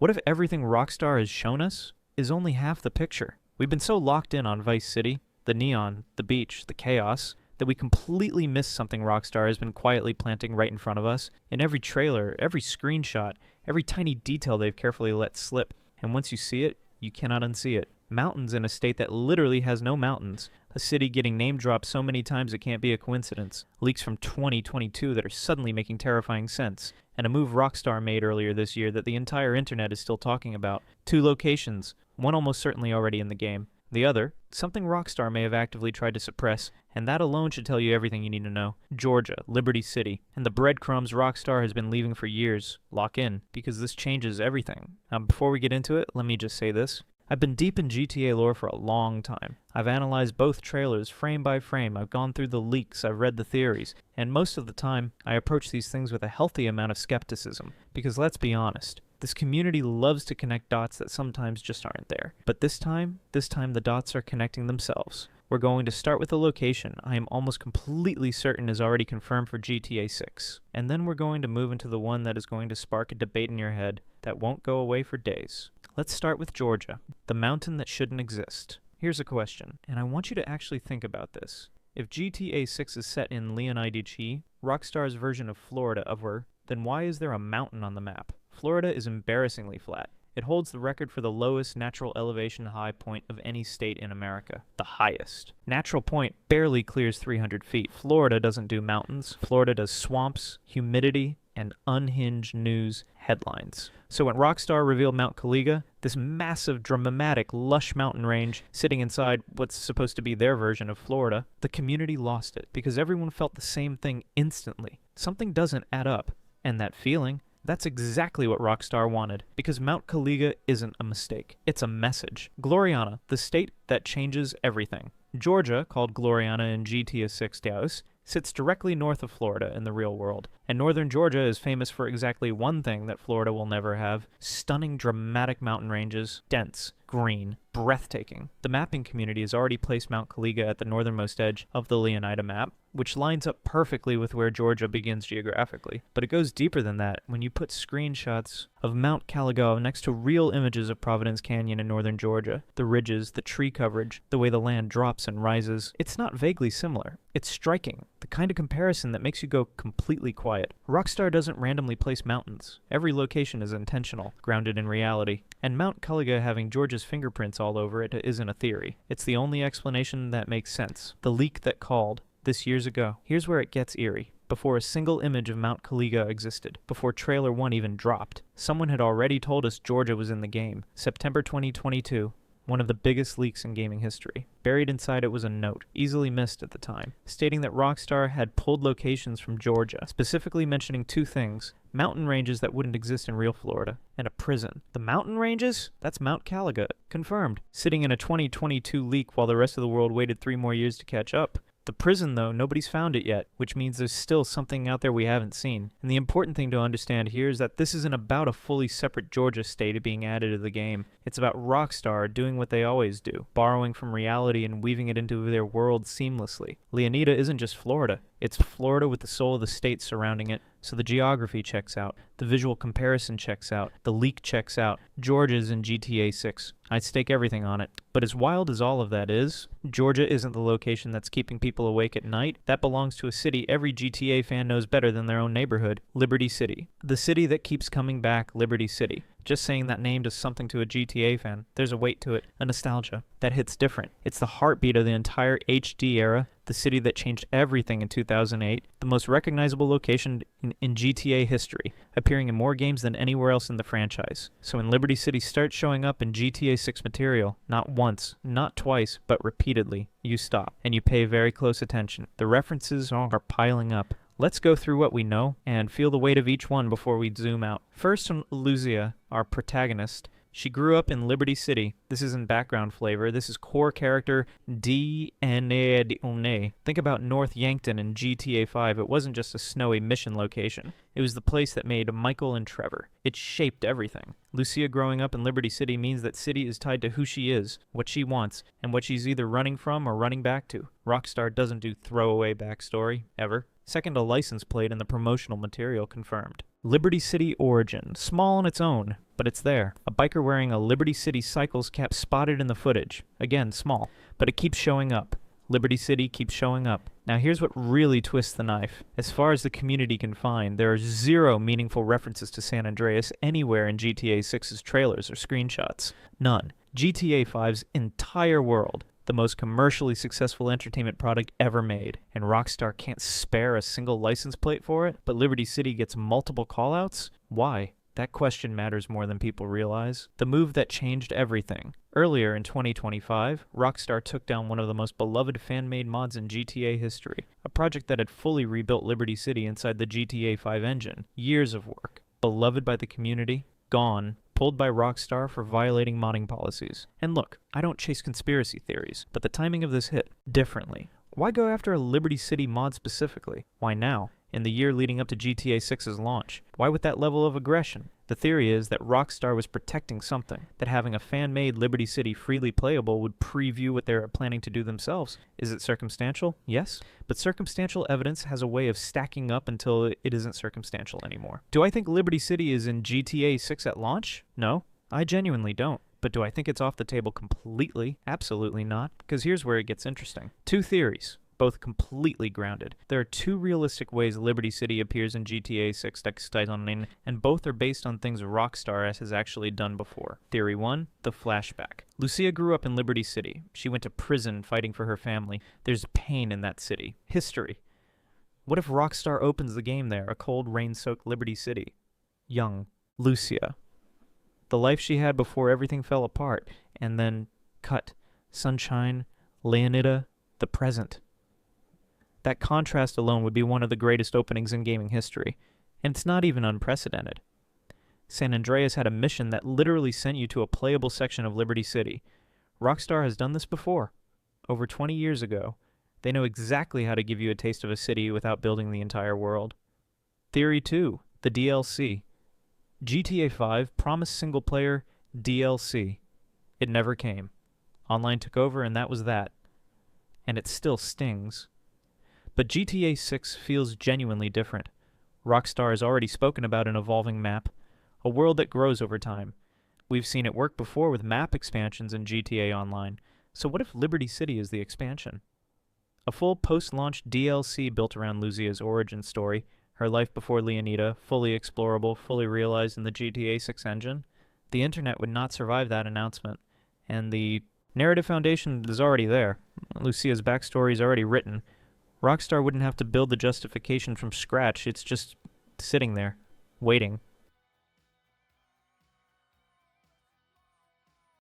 What if everything Rockstar has shown us is only half the picture? We've been so locked in on Vice City, the neon, the beach, the chaos, that we completely miss something Rockstar has been quietly planting right in front of us in every trailer, every screenshot, every tiny detail they've carefully let slip. And once you see it, you cannot unsee it. Mountains in a state that literally has no mountains. A city getting name dropped so many times it can't be a coincidence. Leaks from 2022 that are suddenly making terrifying sense. And a move Rockstar made earlier this year that the entire internet is still talking about. 2 locations, one almost certainly already in the game. The other, something Rockstar may have actively tried to suppress, and that alone should tell you everything you need to know. Georgia, Liberty City, and the breadcrumbs Rockstar has been leaving for years. Lock in, because this changes everything. Now, before we get into it, let me just say this. I've been deep in GTA lore for a long time. I've analyzed both trailers frame by frame, I've gone through the leaks, I've read the theories, and most of the time, I approach these things with a healthy amount of skepticism. Because let's be honest, this community loves to connect dots that sometimes just aren't there. But this time the dots are connecting themselves. We're going to start with a location I am almost completely certain is already confirmed for GTA 6. And then we're going to move into the one that is going to spark a debate in your head that won't go away for days. Let's start with Georgia, the mountain that shouldn't exist. Here's a question, and I want you to actually think about this. If GTA 6 is set in Leonidici, Rockstar's version of Florida then why is there a mountain on the map? Florida is embarrassingly flat. It holds the record for the lowest natural elevation high point of any state in America. The highest. Natural point barely clears 300 feet. Florida doesn't do mountains. Florida does swamps, humidity, and unhinged news headlines. So when Rockstar revealed Mount Caliga, this massive, dramatic, lush mountain range sitting inside what's supposed to be their version of Florida, the community lost it because everyone felt the same thing instantly. Something doesn't add up. And that feeling, that's exactly what Rockstar wanted, because Mount Caliga isn't a mistake. It's a message. Gloriana, the state that changes everything. Georgia, called Gloriana in GTA 6 Deus, sits directly north of Florida in the real world, and northern Georgia is famous for exactly one thing that Florida will never have: stunning, dramatic mountain ranges, dense, green, breathtaking. The mapping community has already placed Mount Caliga at the northernmost edge of the Leonida map, which lines up perfectly with where Georgia begins geographically. But it goes deeper than that when you put screenshots of Mount Caliga next to real images of Providence Canyon in northern Georgia. The ridges, the tree coverage, the way the land drops and rises. It's not vaguely similar. It's striking. The kind of comparison that makes you go completely quiet. Rockstar doesn't randomly place mountains. Every location is intentional, grounded in reality. And Mount Caliga having Georgia's fingerprints all over it isn't a theory. It's the only explanation that makes sense. The leak that called this years ago. Here's where it gets eerie. Before a single image of Mount Caliga existed, before Trailer 1 even dropped, someone had already told us Georgia was in the game. September 2022, one of the biggest leaks in gaming history. Buried inside it was a note, easily missed at the time, stating that Rockstar had pulled locations from Georgia, specifically mentioning 2 things: mountain ranges that wouldn't exist in real Florida, and a prison. The mountain ranges? That's Mount Caliga. Confirmed. Sitting in a 2022 leak while the rest of the world waited 3 more years to catch up. The prison, though, nobody's found it yet, which means there's still something out there we haven't seen. And the important thing to understand here is that this isn't about a fully separate Georgia state being added to the game. It's about Rockstar doing what they always do, borrowing from reality and weaving it into their world seamlessly. Leonida isn't just Florida. It's Florida with the soul of the state surrounding it. So the geography checks out, the visual comparison checks out, the leak checks out. Georgia's in GTA 6. I'd stake everything on it. But as wild as all of that is, Georgia isn't the location that's keeping people awake at night. That belongs to a city every GTA fan knows better than their own neighborhood: Liberty City. The city that keeps coming back, Liberty City. Just saying that name does something to a GTA fan. There's a weight to it, a nostalgia that hits different. It's the heartbeat of the entire HD era, the city that changed everything in 2008, the most recognizable location in GTA history, appearing in more games than anywhere else in the franchise. So when Liberty City starts showing up in GTA 6 material, not once, not twice, but repeatedly, you stop and you pay very close attention. The references are piling up. Let's go through what we know and feel the weight of each one before we zoom out. First on Lucia, our protagonist. She grew up in Liberty City. This isn't background flavor. This is core character DNA. Think about North Yankton in GTA 5. It wasn't just a snowy mission location. It was the place that made Michael and Trevor. It shaped everything. Lucia growing up in Liberty City means that city is tied to who she is, what she wants, and what she's either running from or running back to. Rockstar doesn't do throwaway backstory, ever. Second, a license plate and the promotional material confirmed. Liberty City origin. Small on its own, but it's there. A biker wearing a Liberty City Cycles cap spotted in the footage. Again, small, but it keeps showing up. Liberty City keeps showing up. Now here's what really twists the knife. As far as the community can find, there are zero meaningful references to San Andreas anywhere in GTA 6's trailers or screenshots. None. GTA 5's entire world, the most commercially successful entertainment product ever made, and Rockstar can't spare a single license plate for it, but Liberty City gets multiple callouts? Why? That question matters more than people realize. The move that changed everything. Earlier in 2025, Rockstar took down one of the most beloved fan-made mods in GTA history, a project that had fully rebuilt Liberty City inside the GTA 5 engine. Years of work. Beloved by the community, gone, pulled by Rockstar for violating modding policies. And look, I don't chase conspiracy theories, but the timing of this hit differently. Why go after a Liberty City mod specifically? Why now? In the year leading up to GTA 6's launch. Why with that level of aggression? The theory is that Rockstar was protecting something, that having a fan-made Liberty City freely playable would preview what they're planning to do themselves. Is it circumstantial? Yes. But circumstantial evidence has a way of stacking up until it isn't circumstantial anymore. Do I think Liberty City is in GTA 6 at launch? No, I genuinely don't. But do I think it's off the table completely? Absolutely not, because here's where it gets interesting. Two theories, both completely grounded. There are two realistic ways Liberty City appears in GTA 6 takedown, and both are based on things Rockstar has actually done before. Theory 1, the flashback. Lucia grew up in Liberty City. She went to prison fighting for her family. There's pain in that city. History. What if Rockstar opens the game there, a cold, rain-soaked Liberty City? Young Lucia. The life she had before everything fell apart, and then cut. Sunshine, Leonida, the present. That contrast alone would be one of the greatest openings in gaming history, and it's not even unprecedented. San Andreas had a mission that literally sent you to a playable section of Liberty City. Rockstar has done this before. Over 20 years ago, they know exactly how to give you a taste of a city without building the entire world. Theory 2, the DLC. GTA 5 promised single-player DLC. It never came. Online took over and that was that. And it still stings. But GTA 6 feels genuinely different. Rockstar has already spoken about an evolving map, a world that grows over time. We've seen it work before with map expansions in GTA Online. So what if Liberty City is the expansion? A full post-launch DLC built around Lucia's origin story, her life before Leonida, fully explorable, fully realized in the GTA 6 engine. The internet would not survive that announcement, and the narrative foundation is already there. Lucia's backstory is already written. Rockstar wouldn't have to build the justification from scratch, it's just sitting there, waiting.